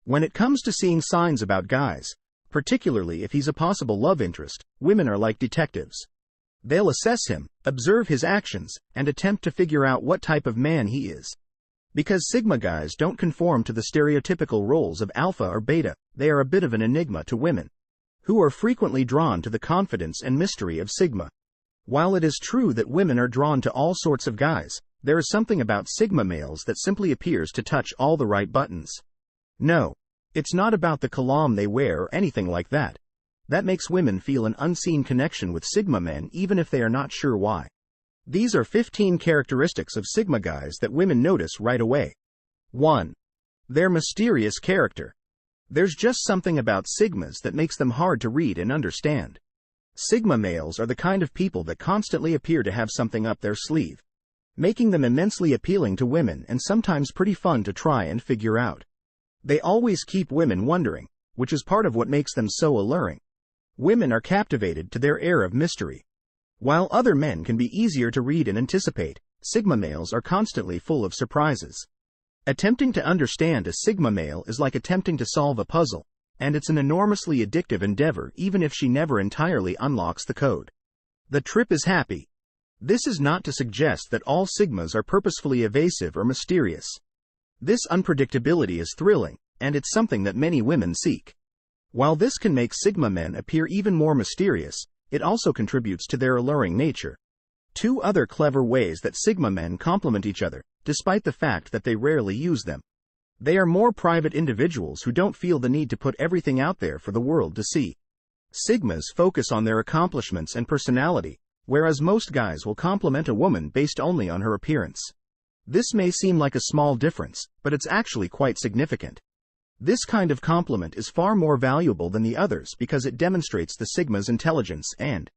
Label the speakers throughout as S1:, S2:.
S1: When it comes to seeing signs about guys, particularly if he's a possible love interest, women are like detectives. They'll assess him, observe his actions, and attempt to figure out what type of man he is. Because Sigma guys don't conform to the stereotypical roles of alpha or beta, they are a bit of an enigma to women, who are frequently drawn to the confidence and mystery of Sigma. While it is true that women are drawn to all sorts of guys, there is something about Sigma males that simply appears to touch all the right buttons. No, it's not about the cologne they wear or anything like that. That makes women feel an unseen connection with Sigma men even if they are not sure why. These are 15 characteristics of Sigma guys that women notice right away. 1. Their mysterious character. There's just something about Sigmas that makes them hard to read and understand. Sigma males are the kind of people that constantly appear to have something up their sleeve, making them immensely appealing to women and sometimes pretty fun to try and figure out. They always keep women wondering, which is part of what makes them so alluring. Women are captivated to their air of mystery. While other men can be easier to read and anticipate, Sigma males are constantly full of surprises. Attempting to understand a Sigma male is like attempting to solve a puzzle, and it's an enormously addictive endeavor even if she never entirely unlocks the code. The trip is happy. This is not to suggest that all Sigmas are purposefully evasive or mysterious. This unpredictability is thrilling, and it's something that many women seek. While this can make Sigma men appear even more mysterious, it also contributes to their alluring nature. 2 other clever ways that Sigma men complement each other, despite the fact that they rarely use them. They are more private individuals who don't feel the need to put everything out there for the world to see. Sigmas focus on their accomplishments and personality, whereas most guys will compliment a woman based only on her appearance. This may seem like a small difference, but it's actually quite significant. This kind of compliment is far more valuable than the others because it demonstrates the Sigma's intelligence and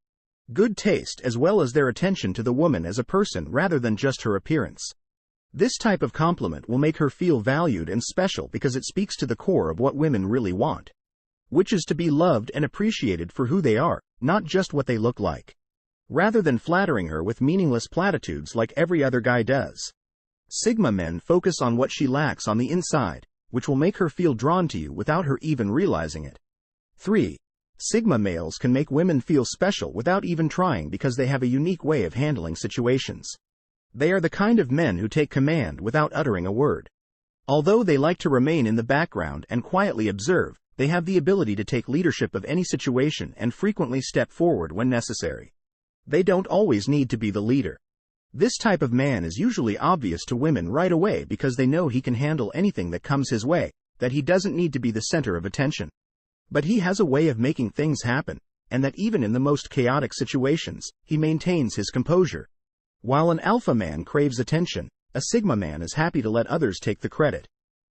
S1: good taste as well as their attention to the woman as a person rather than just her appearance. This type of compliment will make her feel valued and special because it speaks to the core of what women really want, which is to be loved and appreciated for who they are, not just what they look like. Rather than flattering her with meaningless platitudes like every other guy does, Sigma men focus on what she lacks on the inside, which will make her feel drawn to you without her even realizing it. 3. Sigma males can make women feel special without even trying because they have a unique way of handling situations. They are the kind of men who take command without uttering a word. Although they like to remain in the background and quietly observe, they have the ability to take leadership of any situation and frequently step forward when necessary. They don't always need to be the leader. This type of man is usually obvious to women right away because they know he can handle anything that comes his way, that he doesn't need to be the center of attention. But he has a way of making things happen, and that even in the most chaotic situations, he maintains his composure. While an alpha man craves attention, a Sigma man is happy to let others take the credit.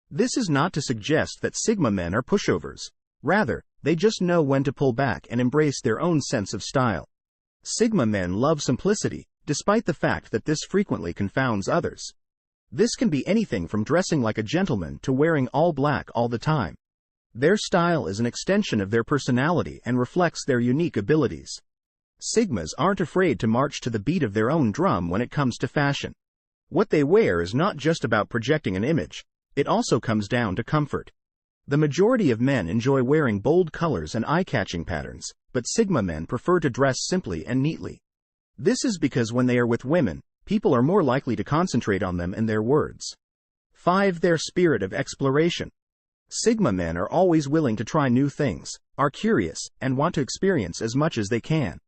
S1: This is not to suggest that Sigma men are pushovers. Rather, they just know when to pull back and embrace their own sense of style. Sigma men love simplicity, despite the fact that this frequently confounds others. This can be anything from dressing like a gentleman to wearing all black all the time. Their style is an extension of their personality and reflects their unique abilities. Sigmas aren't afraid to march to the beat of their own drum when it comes to fashion. What they wear is not just about projecting an image, it also comes down to comfort. The majority of men enjoy wearing bold colors and eye-catching patterns, but Sigma men prefer to dress simply and neatly. This is because when they are with women, people are more likely to concentrate on them and their words. 5. Their spirit of exploration. Sigma men are always willing to try new things, are curious, and want to experience as much as they can.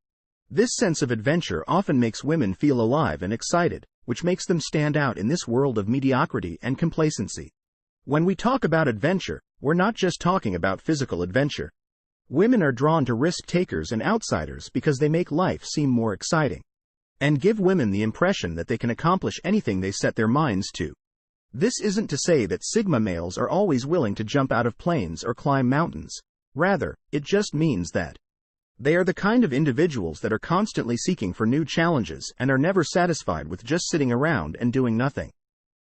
S1: This sense of adventure often makes women feel alive and excited, which makes them stand out in this world of mediocrity and complacency. When we talk about adventure, we're not just talking about physical adventure. Women are drawn to risk-takers and outsiders because they make life seem more exciting, and give women the impression that they can accomplish anything they set their minds to. This isn't to say that Sigma males are always willing to jump out of planes or climb mountains. Rather, it just means that they are the kind of individuals that are constantly seeking for new challenges and are never satisfied with just sitting around and doing nothing.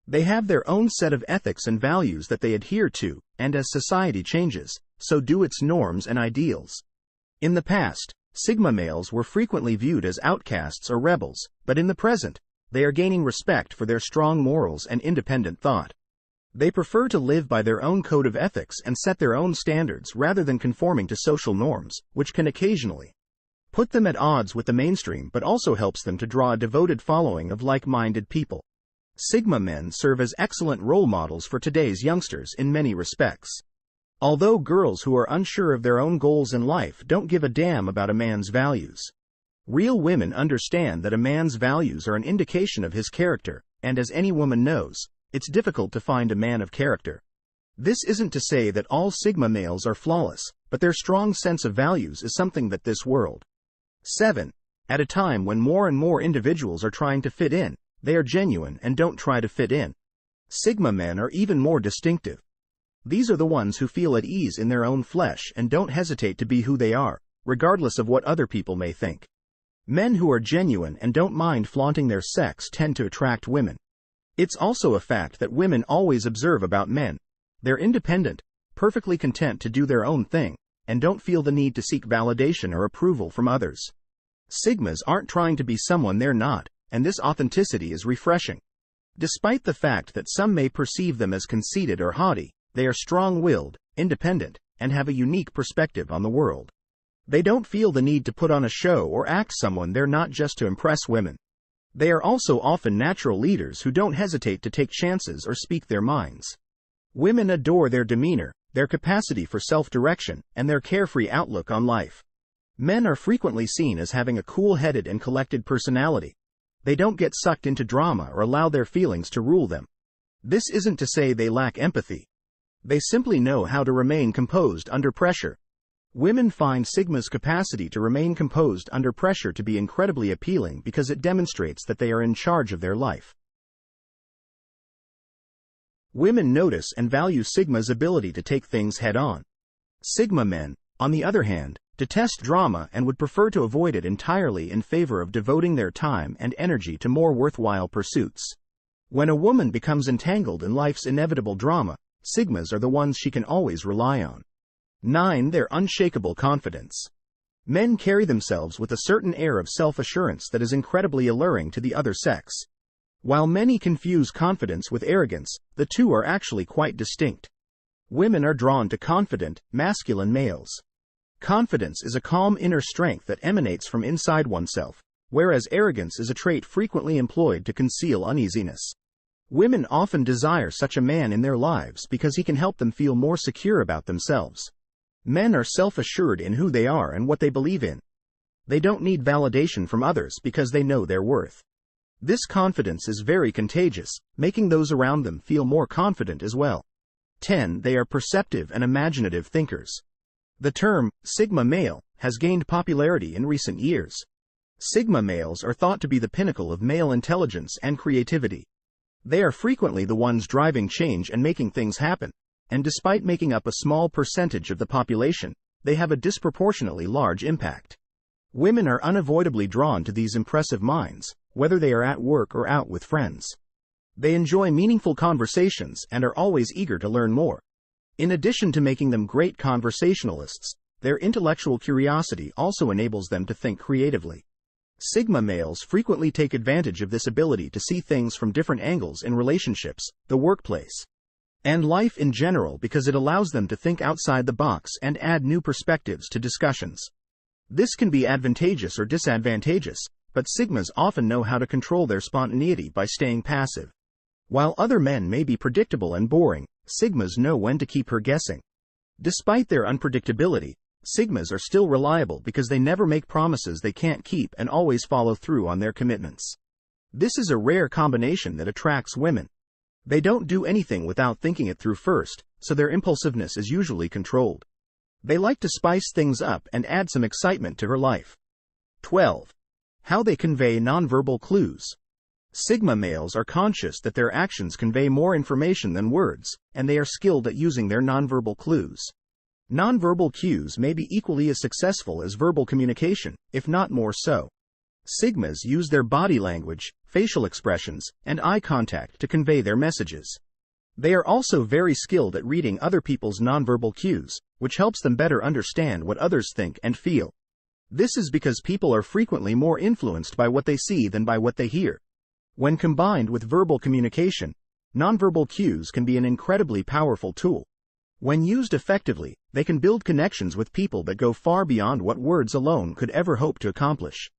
S1: They have their own set of ethics and values that they adhere to, and as society changes, so do its norms and ideals. In the past, Sigma males were frequently viewed as outcasts or rebels, but in the present, they are gaining respect for their strong morals and independent thought. They prefer to live by their own code of ethics and set their own standards rather than conforming to social norms, which can occasionally put them at odds with the mainstream but also helps them to draw a devoted following of like-minded people. Sigma men serve as excellent role models for today's youngsters in many respects. Although girls who are unsure of their own goals in life don't give a damn about a man's values, real women understand that a man's values are an indication of his character, and as any woman knows, it's difficult to find a man of character. This isn't to say that all Sigma males are flawless, but their strong sense of values is something that this world 7. At a time when more and more individuals are trying to fit in, they are genuine and don't try to fit in. Sigma men are even more distinctive. These are the ones who feel at ease in their own flesh and don't hesitate to be who they are, regardless of what other people may think. Men who are genuine and don't mind flaunting their sex tend to attract women. It's also a fact that women always observe about men. They're independent, perfectly content to do their own thing, and don't feel the need to seek validation or approval from others. Sigmas aren't trying to be someone they're not, and this authenticity is refreshing. Despite the fact that some may perceive them as conceited or haughty, they are strong-willed, independent, and have a unique perspective on the world. They don't feel the need to put on a show or act someone they're not just to impress women. They are also often natural leaders who don't hesitate to take chances or speak their minds. Women adore their demeanor, their capacity for self-direction, and their carefree outlook on life. Men are frequently seen as having a cool-headed and collected personality. They don't get sucked into drama or allow their feelings to rule them. This isn't to say they lack empathy. They simply know how to remain composed under pressure. Women find Sigma's capacity to remain composed under pressure to be incredibly appealing because it demonstrates that they are in charge of their life. Women notice and value Sigma's ability to take things head-on. Sigma men, on the other hand, detest drama and would prefer to avoid it entirely in favor of devoting their time and energy to more worthwhile pursuits. When a woman becomes entangled in life's inevitable drama, Sigmas are the ones she can always rely on. 9. Their unshakable confidence. Men carry themselves with a certain air of self-assurance that is incredibly alluring to the other sex. While many confuse confidence with arrogance, the two are actually quite distinct. Women are drawn to confident, masculine males. Confidence is a calm inner strength that emanates from inside oneself, whereas arrogance is a trait frequently employed to conceal uneasiness. Women often desire such a man in their lives because he can help them feel more secure about themselves. Men are self-assured in who they are and what they believe in. They don't need validation from others because they know their worth. This confidence is very contagious, making those around them feel more confident as well. 10. They are perceptive and imaginative thinkers. The term, Sigma male, has gained popularity in recent years. Sigma males are thought to be the pinnacle of male intelligence and creativity. They are frequently the ones driving change and making things happen, and despite making up a small percentage of the population, they have a disproportionately large impact. Women are unavoidably drawn to these impressive minds, whether they are at work or out with friends. They enjoy meaningful conversations and are always eager to learn more. In addition to making them great conversationalists, their intellectual curiosity also enables them to think creatively. Sigma males frequently take advantage of this ability to see things from different angles in relationships, the workplace, and life in general because it allows them to think outside the box and add new perspectives to discussions. This can be advantageous or disadvantageous, but Sigmas often know how to control their spontaneity by staying passive. While other men may be predictable and boring, Sigmas know when to keep her guessing. Despite their unpredictability, Sigmas are still reliable because they never make promises they can't keep and always follow through on their commitments. This is a rare combination that attracts women. They don't do anything without thinking it through first, so their impulsiveness is usually controlled. They like to spice things up and add some excitement to her life. 12. How they convey nonverbal clues. Sigma males are conscious that their actions convey more information than words, and they are skilled at using their nonverbal clues. Nonverbal cues may be equally as successful as verbal communication, if not more so. Sigmas use their body language, facial expressions, and eye contact to convey their messages. They are also very skilled at reading other people's nonverbal cues, which helps them better understand what others think and feel. This is because people are frequently more influenced by what they see than by what they hear. When combined with verbal communication, Nonverbal cues can be an incredibly powerful tool. When used effectively, they can build connections with people that go far beyond what words alone could ever hope to accomplish.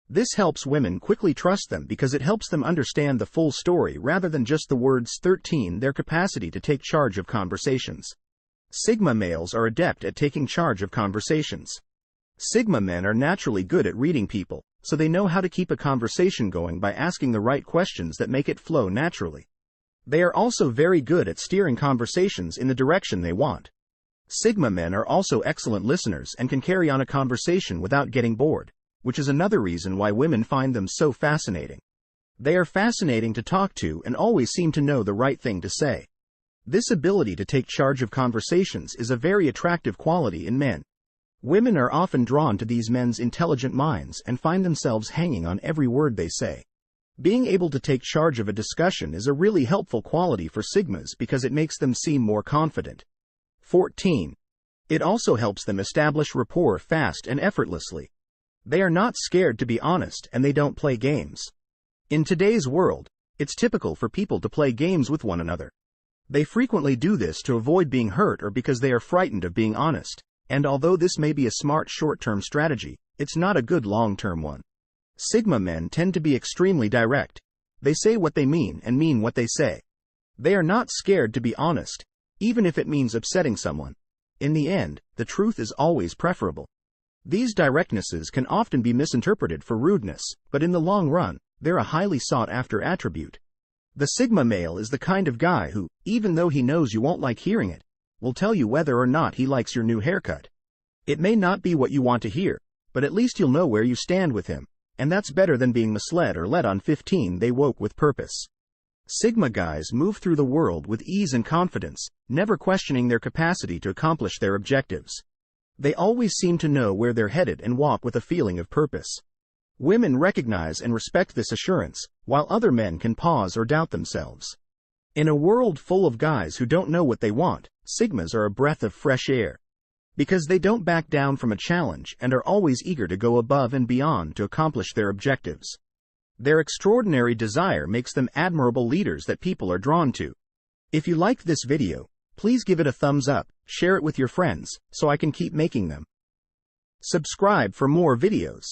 S1: This helps women quickly trust them because it helps them understand the full story rather than just the words. 13. Their capacity to take charge of conversations. Sigma males are adept at taking charge of conversations. Sigma men are naturally good at reading people, so they know how to keep a conversation going by asking the right questions that make it flow naturally. They are also very good at steering conversations in the direction they want. Sigma men are also excellent listeners and can carry on a conversation without getting bored, which is another reason why women find them so fascinating. They are fascinating to talk to and always seem to know the right thing to say. This ability to take charge of conversations is a very attractive quality in men. Women are often drawn to these men's intelligent minds and find themselves hanging on every word they say. Being able to take charge of a discussion is a really helpful quality for Sigmas because it makes them seem more confident. 14. It also helps them establish rapport fast and effortlessly. They are not scared to be honest and they don't play games. In today's world, it's typical for people to play games with one another. They frequently do this to avoid being hurt or because they are frightened of being honest, and although this may be a smart short-term strategy, it's not a good long-term one. Sigma men tend to be extremely direct. They say what they mean and mean what they say. They are not scared to be honest, even if it means upsetting someone. In the end, the truth is always preferable. These directnesses can often be misinterpreted for rudeness, but in the long run, they're a highly sought-after attribute. The Sigma male is the kind of guy who, even though he knows you won't like hearing it, will tell you whether or not he likes your new haircut. It may not be what you want to hear, but at least you'll know where you stand with him, and that's better than being misled or led on. 15. They woke with purpose. Sigma guys move through the world with ease and confidence, never questioning their capacity to accomplish their objectives. They always seem to know where they're headed and walk with a feeling of purpose. Women recognize and respect this assurance, while other men can pause or doubt themselves. In a world full of guys who don't know what they want, Sigmas are a breath of fresh air. Because they don't back down from a challenge and are always eager to go above and beyond to accomplish their objectives. Their extraordinary desire makes them admirable leaders that people are drawn to. If you liked this video, please give it a thumbs up, share it with your friends, so I can keep making them. Subscribe for more videos.